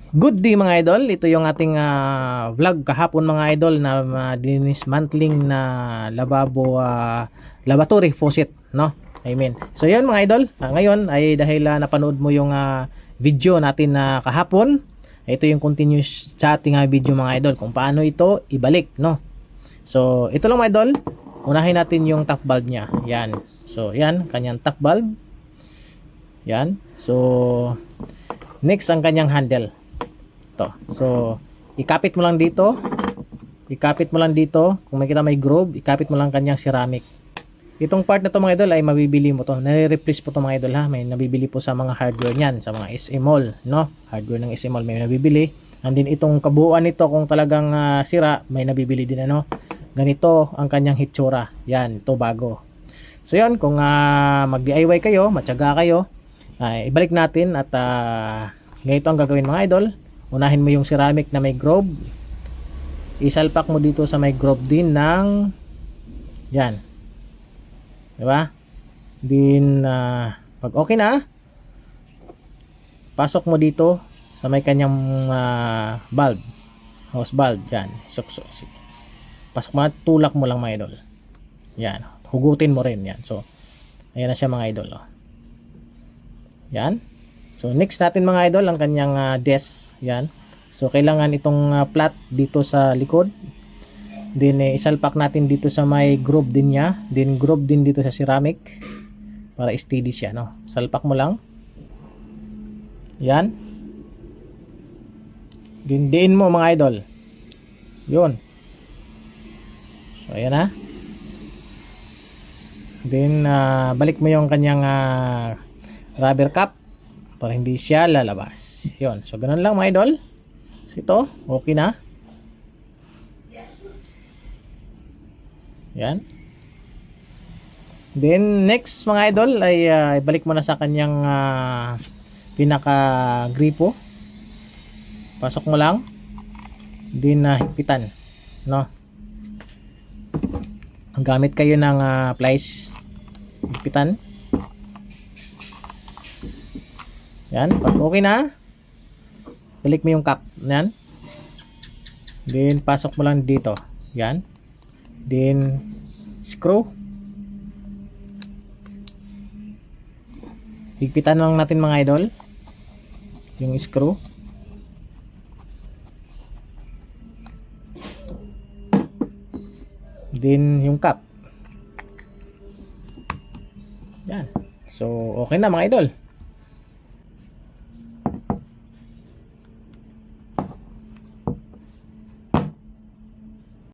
Good day mga idol, ito yung ating vlog kahapon mga idol na dinismantling na lababo, lavatory faucet, no? I mean, so yun mga idol, ngayon ay dahil napanood mo yung video natin na kahapon, ito yung continuous sa ating video mga idol kung paano ito ibalik, no? So ito lang mga idol, unahin natin yung top valve nya, yan. So yan, kanyang top valve, yan. So next ang kanyang handle to. So ikapit mo lang dito, kung makita may groove, ikapit mo lang kanyang ceramic. Itong part na to mga idol ay mabibili mo to, nare-replace po to mga idol ha, may nabibili po sa mga hardware niyan, sa mga SM Mall, no? Hardware ng SM Mall may nabibili. And then itong kabuuan nito kung talagang sira, may nabibili din ano. Ganito ang kanyang hitsura. Yan, ito bago. So yan, kung mag-DIY kayo, matyaga kayo, ibalik natin at ganito ang gagawin mga idol. Unahin mo yung ceramic na may groove, isalpak mo dito sa may groove din ng yan, diba? Din pag okay na, pasok mo dito sa may kanyang valve, hose valve, yan. Pasok mo, tulak mo lang mga idol, yan, hugutin mo rin yan. So ayan na siya mga idol, oh. Yan. So next natin mga idol ang kanyang desk, yan. So kailangan itong flat dito sa likod. Then isalpak natin dito sa may groove din niya, then groove din dito sa ceramic para steady siya, no. Salpak mo lang. Yan. Dindiin mo mga idol. 'Yun. So ayan na. Then balik mo yung kanyang rubber cap para hindi siya lalabas. Yun. So ganun lang mga idol. So ito, okay na. Yan. Then next mga idol ay ibalik mo na sa kanyang pinaka gripo. Pasok mo lang. Then higpitan, no. Ang gamit kayo ng pliers. Higpitan. Yan, pag okay na, balik mo yung cap. Yan. Then pasok mo lang dito. Yan. Then screw. Higpitan lang natin mga idol yung screw. Then yung cap. Yan. So okay na mga idol.